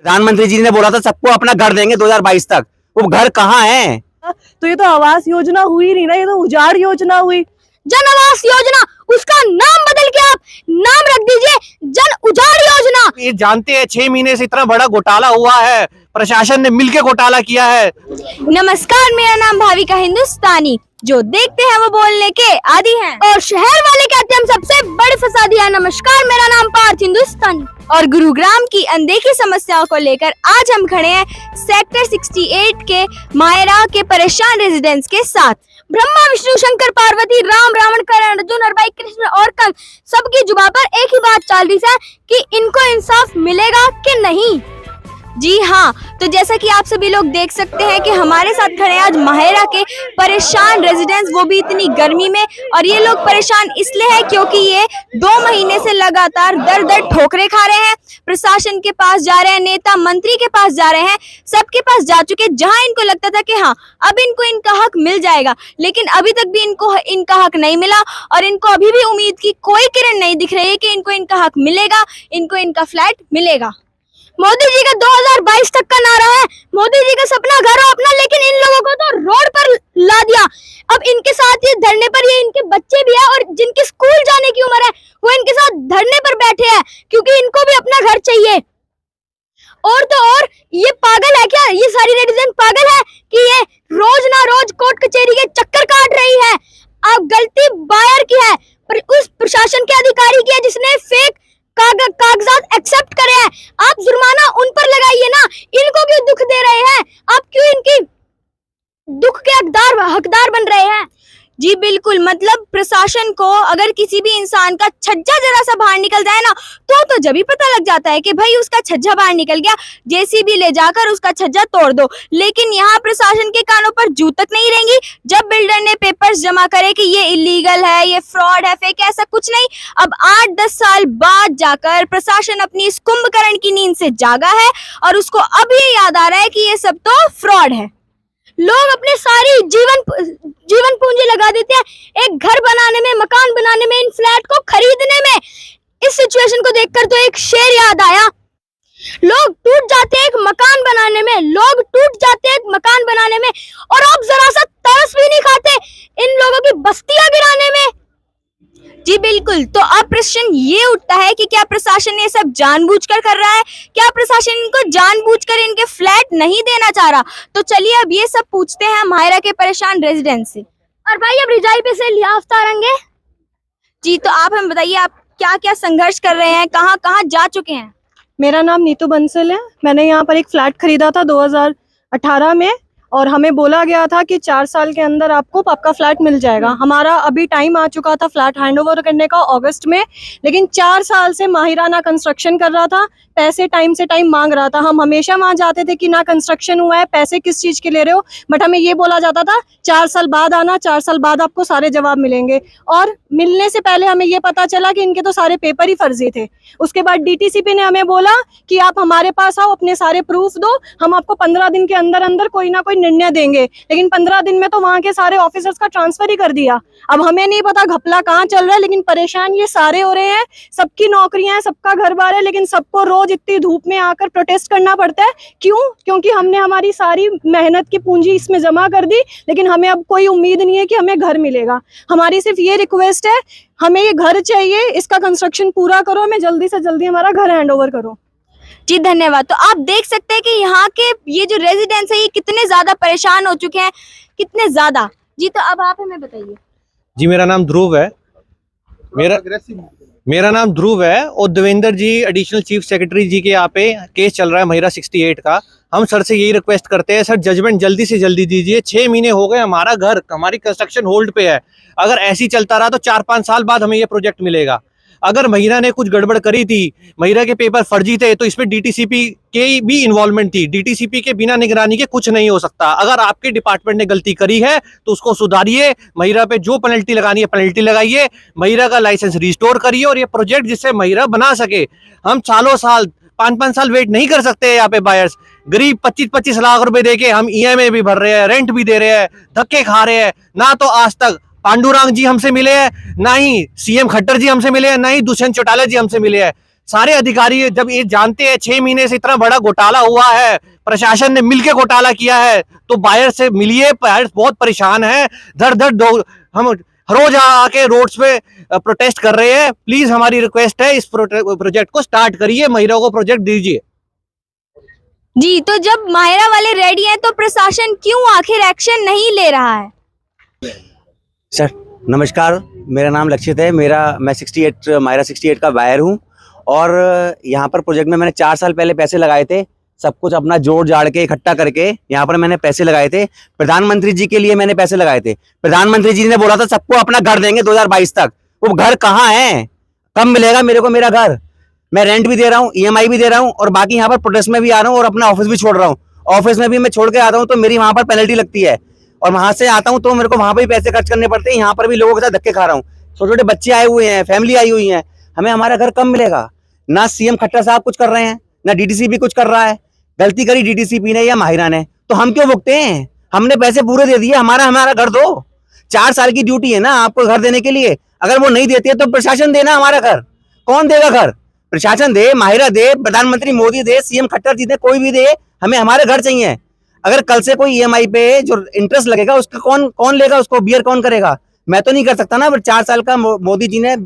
प्रधानमंत्री जी ने बोला था सबको अपना घर देंगे 2022 तक, वो घर कहाँ है? तो ये तो आवास योजना हुई नहीं ना, ये तो उजाड़ योजना हुई। जन आवास योजना, उसका नाम बदल के आप नाम रख दीजिए जन उजाड़ योजना। ये जानते हैं 6 महीने से इतना बड़ा घोटाला हुआ है, प्रशासन ने मिलके घोटाला किया है। नमस्कार, मेरा नाम भाविका हिंदुस्तानी। जो देखते हैं वो बोलने के आदी हैं और शहर वाले कहते हैं हम सबसे बड़े फसादी हैं। नमस्कार, मेरा नाम पार्थ हिंदुस्तानी और गुरुग्राम की अनदेखी समस्याओं को लेकर आज हम खड़े हैं सेक्टर 68 के मायरा के परेशान रेजिडेंट्स के साथ। ब्रह्मा विष्णु शंकर पार्वती राम रावण करण अर्जुन हरभाई कृष्ण और कंस, सबकी जुबान पर एक ही बात चल रही है कि इनको इंसाफ मिलेगा कि नहीं। जी हाँ, तो जैसा कि आप सभी लोग देख सकते हैं कि हमारे साथ खड़े हैं आज माहेरा के परेशान रेजिडेंट्स, वो भी इतनी गर्मी में। और ये लोग परेशान इसलिए है क्योंकि ये 2 महीने से लगातार दर दर ठोकरे खा रहे हैं। प्रशासन के पास जा रहे हैं, नेता मंत्री के पास जा रहे हैं, सबके पास जा चुके, जहां इनको लगता था कि हाँ अब इनको इनका हक मिल जाएगा, लेकिन अभी तक भी इनको इनका हक नहीं मिला। और इनको अभी भी उम्मीद की कोई किरण नहीं दिख रही है कि इनको इनका हक मिलेगा, इनको इनका फ्लैट मिलेगा। मोदी जी का 2022 तक का नारा है, मोदी जी का सपना घर हो अपना, लेकिन इन लोगों को तो रोड पर ला दिया। अब इनके साथ ये धरने पर ये इनके बच्चे भी है और जिनके स्कूल जाने की उम्र है वो इनके साथ धरने पर बैठे हैं क्योंकि इनको भी अपना घर चाहिए। और तो और ये पागल है क्या, ये सारी रेजिडेंट पागल है कि ये रोज ना रोज कोर्ट कचहरी के चक्कर काट रही है। अब गलती बायर की है, पर उस प्रशासन के अधिकारी की है जिसने फेक कागजात एक्सेप्ट करे हैं। आप जुर्माना उन पर लगाइए ना, इनको क्यों दुख दे रहे हैं? आप क्यों इनकी दुख के हकदार बन रहे हैं? जी बिल्कुल, मतलब प्रशासन को अगर किसी भी इंसान का छज्जा जरा सा बाहर निकल जाए ना तो जब ही पता लग जाता है कि भाई उसका छज्जा बाहर निकल गया, जेसीबी ले जाकर उसका छज्जा तोड़ दो। लेकिन यहाँ प्रशासन के कानों पर जू तक नहीं रहेंगी। जब बिल्डर ने पेपर्स जमा करे कि ये इलीगल है, ये फ्रॉड है, फेक है, ऐसा कुछ नहीं। अब 8-10 साल बाद जाकर प्रशासन अपनी इस कुंभकर्ण की नींद से जागा है और उसको अब ये याद आ रहा है कि ये सब तो फ्रॉड है। लोग अपने सारी जीवन पूंजी लगा देते हैं एक घर बनाने में, मकान बनाने में, इन फ्लैट को खरीदने में। इस सिचुएशन को देखकर तो एक शेर याद आया, लोग टूट जाते हैं एक मकान बनाने में, लोग टूट जाते हैं एक मकान बनाने में और आप जरा सा तरस भी नहीं खाते इन लोगों की बस्तियां गिराने में। जी बिल्कुल, तो अब प्रश्न ये उठता है कि क्या प्रशासन ये सब जानबूझकर कर रहा है? क्या प्रशासन इनको जानबूझकर इनके फ्लैट नहीं देना चाह रहा? तो चलिए अब ये सब पूछते हैं मायरा के परेशान रेजिडेंट से। और भाई अब रिजाई पे से लिहाफ तारेंगे जी, तो आप हमें बताइए आप क्या क्या संघर्ष कर रहे हैं, कहाँ कहाँ जा चुके हैं? मेरा नाम नीतू बंसल है। मैंने यहाँ पर एक फ्लैट खरीदा था 2018 में और हमें बोला गया था कि 4 साल के अंदर आपको आपका फ्लैट मिल जाएगा। हमारा अभी टाइम आ चुका था फ्लैट हैंडओवर करने का अगस्त में, लेकिन 4 साल से माहिरा ना कंस्ट्रक्शन कर रहा था, पैसे टाइम से टाइम मांग रहा था। हम हमेशा वहाँ जाते थे कि ना कंस्ट्रक्शन हुआ है, पैसे किस चीज़ के ले रहे हो, बट हमें ये बोला जाता था 4 साल बाद आना, 4 साल बाद आपको सारे जवाब मिलेंगे। और मिलने से पहले हमें ये पता चला कि इनके तो सारे पेपर ही फर्जी थे। उसके बाद डीटीसीपी ने हमें बोला कि आप हमारे पास आओ, अपने सारे प्रूफ दो, हम आपको 15 दिन के अंदर अंदर कोई ना कोई निर्णय देंगे। लेकिन 15 दिन में तो वहाँ के सारे ऑफिसर्स का ट्रांसफर ही कर दिया। अब हमें नहीं पता घपला कहाँ चल रहा है, लेकिन परेशान ये सारे हो रहे हैं। सबकी नौकरियां हैं, सबका घर बार है, लेकिन सबको रोज इतनी धूप में आकर प्रोटेस्ट करना पड़ता है। क्यों? क्योंकि हमने हमारी सारी मेहनत की पूंजी इसमें जमा कर दी, लेकिन हमें अब कोई उम्मीद नहीं है कि हमें घर मिलेगा। हमारी सिर्फ ये रिक्वेस्ट है, हमें ये घर चाहिए, इसका कंस्ट्रक्शन पूरा करो, हमें जल्दी से जल्दी हमारा घर हैंडओवर करो। जी धन्यवाद। तो आप देख सकते हैं कि यहाँ के ये जो रेजिडेंट्स है ये कितने ज्यादा परेशान हो चुके हैं, कितने ज्यादा। जी तो अब आप हमें बताइए। जी मेरा नाम ध्रुव है, मेरा नाम ध्रुव है और देवेंद्र जी एडिशनल चीफ सेक्रेटरी जी के यहाँ पे केस चल रहा है महिरा 68 का। हम सर से यही रिक्वेस्ट करते हैं, सर जजमेंट जल्दी से जल्दी दीजिए। 6 महीने हो गए, हमारा घर, हमारी कंस्ट्रक्शन होल्ड पे है। अगर ऐसे ही चलता रहा तो 4-5 साल बाद हमें ये प्रोजेक्ट मिलेगा। अगर महिरा ने कुछ गड़बड़ करी थी, महिरा के पेपर फर्जी थे, तो इसमें डीटीसीपी के भी इन्वॉल्वमेंट थी। डीटीसीपी के बिना निगरानी के कुछ नहीं हो सकता। अगर आपके डिपार्टमेंट ने गलती करी है तो उसको सुधारिए, महिरा पे जो पेनल्टी लगानी है पेनल्टी लगाइए, महिरा का लाइसेंस रिस्टोर करिए और ये प्रोजेक्ट जिससे महिरा बना सके। हम सालों साल 5-5 साल वेट नहीं कर सकते। यहाँ पे बायर्स गरीब 25-25 लाख रुपए देके हम ईएमआई भी भर रहे हैं, रेंट भी दे रहे हैं, धक्के खा रहे हैं। ना तो आज तक पांडुरंग जी हमसे मिले हैं, ना ही सीएम खट्टर जी हमसे मिले हैं, ना ही दुष्यंत चौटाला जी हमसे मिले हैं। सारे अधिकारी जब ये जानते हैं 6 महीने से इतना बड़ा घोटाला हुआ है, प्रशासन ने मिलके घोटाला किया है, तो बायर से मिलिए। बायर बहुत परेशान है, धड़ धड़ हम रोज आके रोड्स पे प्रोटेस्ट कर रहे हैं। प्लीज हमारी रिक्वेस्ट है, इस प्रोजेक्ट को स्टार्ट करिए, महिला को प्रोजेक्ट दीजिए। जी, तो जब माहिरा वाले रेडी हैं तो प्रशासन क्यों आखिर एक्शन नहीं ले रहा है? सर नमस्कार, मेरा नाम लक्षित है। मैं 68 माहिरा 68 का बायर हूँ और यहाँ पर प्रोजेक्ट में मैंने 4 साल पहले पैसे लगाए थे। सब कुछ अपना जोड़ जाड़ के इकट्ठा करके यहाँ पर मैंने पैसे लगाए थे। प्रधानमंत्री जी के लिए मैंने पैसे लगाए थे। प्रधानमंत्री जी ने बोला था सबको अपना घर देंगे 2022 तक। वो घर कहाँ है? कब मिलेगा मेरे को मेरा घर? मैं रेंट भी दे रहा हूँ, EMI भी दे रहा हूँ और बाकी यहाँ पर प्रोटेस्ट में भी आ रहा हूँ और अपना ऑफिस भी छोड़ रहा हूँ। ऑफिस में भी मैं छोड़ के आता हूँ तो मेरी वहाँ पर पेनल्टी लगती है और वहाँ से आता हूँ तो मेरे को वहाँ पर भी पैसे खर्च करने पड़ते हैं। यहाँ पर भी लोगों के साथ धक्के खा रहा हूँ। छोटे छोटे बच्चे आए हुए हैं, फैमिली आई हुई है। हमें हमारा घर कब मिलेगा? ना CM खट्टर साहब कुछ कर रहे हैं, ना DTCP कुछ कर रहा है। गलती करी DTCP ने या माहिरा ने, तो हम क्यों भुगते हैं? हमने पैसे पूरे दे दिए, हमारा घर दो। 4 साल की ड्यूटी है ना आपको घर देने के लिए। अगर वो नहीं देती है तो प्रशासन देना हमारा घर। कौन देगा घर? प्रशासन दे, माहिरा दे, प्रधानमंत्री मोदी दे, CM खट्टर जी दे, कोई भी दे, हमें हमारे घर चाहिए। अगर कल से कोई EMI पे जो इंटरेस्ट लगेगा उसका कौन लेगा? उसको बियर कौन करेगा? मैं तो नहीं कर सकता ना। 4 साल का मोदी जी ने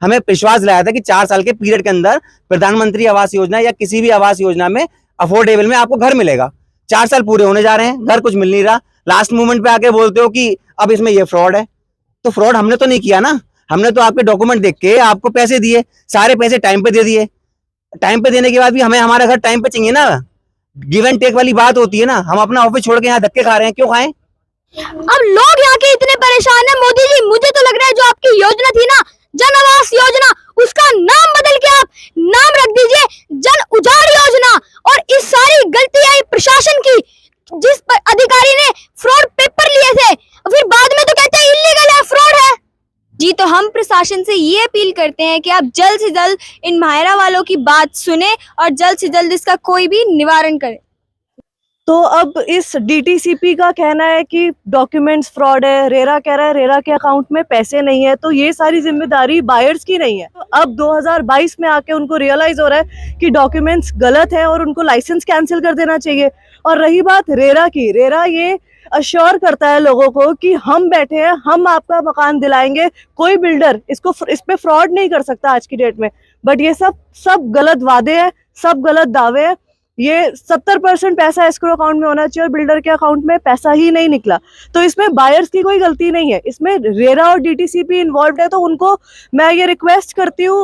हमें विश्वास दिलाया था कि 4 साल के पीरियड के अंदर प्रधानमंत्री आवास योजना या किसी भी आवास योजना में अफोर्डेबल में आपको घर मिलेगा। 4 साल पूरे होने जा रहे हैं, घर कुछ मिल नहीं रहा। लास्ट मोमेंट पे आके बोलते हो कि अब इसमें ये फ्रॉड है। तो फ्रॉड हमने तो नहीं किया ना। हमने तो आपके डॉक्यूमेंट देख के आपको पैसे दिए, सारे पैसे टाइम पे दे दिए। टाइम पे देने के बाद भी हमें हमारा घर टाइम पे चाहिए ना। गिव एंड टेक वाली बात होती है ना। हम अपना ऑफिस छोड़ के यहाँ धक्के खा रहे हैं, क्यों खाएं? अब लोग यहाँ के इतने परेशान हैं मोदी जी, मुझे तो लग रहा है जो आपकी योजना थी ना, जन आवास योजना, उसका नाम बदल के आप नाम रख दीजिए जन उजाड़ योजना। और इस सारी गलती आई प्रशासन की, जिस अधिकारी ने फ्रॉड पेपर लिए थे, फिर बाद में तो कहते हैं इल्लीगल है, फ्रॉड है। जी, तो हम प्रशासन से ये अपील करते हैं कि आप जल्द से जल्द इन माहिरा वालों की बात सुने और जल्द से जल्द इसका कोई भी निवारण करें। तो अब इस DTCP का कहना है कि डॉक्यूमेंट्स फ्रॉड है, रेरा कह रहा है रेरा के अकाउंट में पैसे नहीं है, तो ये सारी जिम्मेदारी बायर्स की नहीं है। तो अब 2022 में आके उनको रियलाइज हो रहा है कि डॉक्यूमेंट्स गलत है और उनको लाइसेंस कैंसिल कर देना चाहिए। और रही बात रेरा की, रेरा ये अश्योर करता है लोगों को कि हम बैठे हैं, हम आपका मकान दिलाएंगे, कोई बिल्डर इस पे फ्रॉड नहीं कर सकता आज की डेट में। बट ये सब गलत वादे हैं, सब गलत दावे हैं। ये 70% पैसा एस्क्रो अकाउंट में होना चाहिए और बिल्डर के अकाउंट में पैसा ही नहीं निकला। तो इसमें बायर्स की कोई गलती नहीं है, इसमें रेरा और DTCP इन्वॉल्व है। तो उनको मैं ये रिक्वेस्ट करती हूँ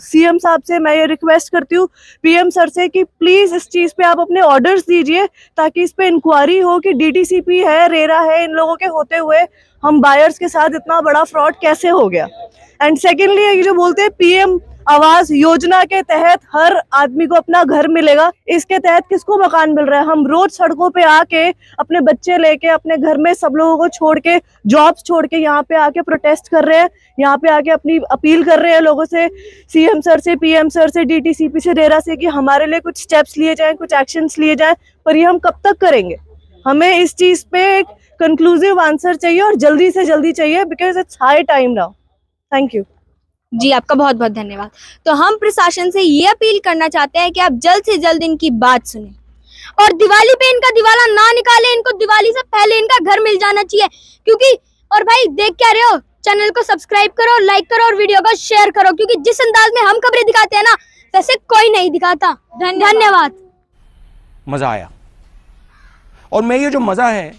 CM साहब से, मैं ये रिक्वेस्ट करती हूँ PM सर से कि प्लीज इस चीज पे आप अपने ऑर्डर्स दीजिए ताकि इस पे इंक्वायरी हो कि DTCP है, रेरा है, इन लोगों के होते हुए हम बायर्स के साथ इतना बड़ा फ्रॉड कैसे हो गया। एंड सेकेंडली ये जो बोलते हैं PM आवास योजना के तहत हर आदमी को अपना घर मिलेगा, इसके तहत किसको मकान मिल रहा है? हम रोज सड़कों पे आके अपने बच्चे लेके अपने घर में सब लोगों को छोड़ के, जॉब्स छोड़ के यहाँ पे आके प्रोटेस्ट कर रहे हैं, यहाँ पे आके अपनी अपील कर रहे हैं लोगों से, CM सर से, PM सर से, DTCP से, रेरा से कि हमारे लिए कुछ स्टेप्स लिए जाएं, कुछ एक्शंस लिए जाएं। पर ये हम कब तक करेंगे? हमें इस चीज पे एक कंक्लूसिव आंसर चाहिए और जल्दी से जल्दी चाहिए, because it's high time now. Thank you. जी, आपका बहुत बहुत धन्यवाद। तो हम प्रशासन से ये अपील करना चाहते हैं कि आप जल्द से जल्द इनकी बात सुने और दिवाली पे इनका दिवाला ना निकाले। इनको दिवाली से पहले इनका घर मिल जाना चाहिए, क्योंकि और भाई देख क्या रहे हो, चैनल को सब्सक्राइब करो, लाइक करो और वीडियो को शेयर करो, क्योंकि जिस अंदाज में हम खबरें दिखाते हैं ना, वैसे कोई नहीं दिखाता। धन्यवाद। मजा आया और मैं ये जो मजा है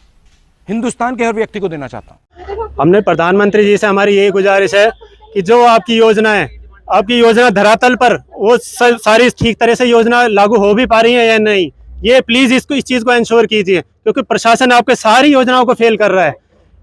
हिंदुस्तान के हर व्यक्ति को देना चाहता हूँ। हमने प्रधानमंत्री जी से हमारी यही गुजारिश है कि जो आपकी योजना है, आपकी योजना धरातल पर वो सारी ठीक तरह से योजना लागू हो भी पा रही है या नहीं, ये प्लीज इस चीज को इंश्योर कीजिए, क्योंकि प्रशासन आपके सारी योजनाओं को फेल कर रहा है।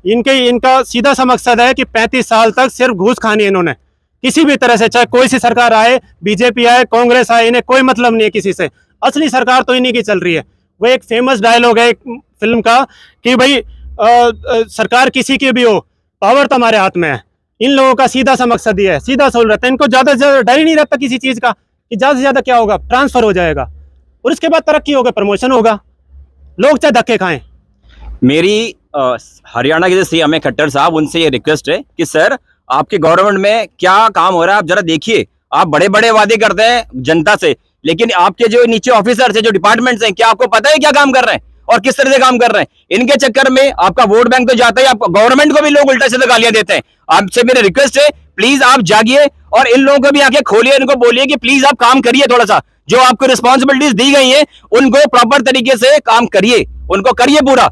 इनका सीधा सा मकसद है कि 35 साल तक सिर्फ घूस खानी है इन्होंने, किसी भी तरह से, चाहे कोई सी सरकार आए, BJP आए, कांग्रेस आए, इन्हें कोई मतलब नहीं है किसी से। असली सरकार तो इन्हीं की चल रही है। वो एक फेमस डायलॉग है एक फिल्म का कि भाई सरकार किसी की भी हो, पावर तुम्हारे हाथ में है। इन लोगों का सीधा सा मकसद ये है, सीधा सोल रहता है। इनको ज्यादा से ज्यादा डर ही नहीं रहता किसी चीज का कि ज्यादा से ज्यादा क्या होगा, ट्रांसफर हो जाएगा और उसके बाद तरक्की होगा, प्रमोशन होगा, लोग चाहे धक्के खाएं। मेरी हरियाणा के जो CM है खट्टर साहब, उनसे ये रिक्वेस्ट है कि सर आपके गवर्नमेंट में क्या काम हो रहा है आप जरा देखिए। आप बड़े बड़े वादे करते हैं जनता से, लेकिन आपके जो नीचे ऑफिसर्स हैं, जो डिपार्टमेंट्स हैं, क्या आपको पता है क्या काम कर रहे हैं और किस तरह से काम कर रहे हैं? इनके चक्कर में आपका वोट बैंक तो जाता है, आपको गवर्नमेंट को भी लोग उल्टा सीधा गालियां देते हैं। आपसे मेरी रिक्वेस्ट है, प्लीज आप जागिए और इन लोगों को भी आके खोलिए, इनको बोलिए कि प्लीज आप काम करिए, थोड़ा सा जो आपको रिस्पॉन्सिबिलिटीज दी गई है उनको प्रॉपर तरीके से काम करिए, उनको करिए पूरा।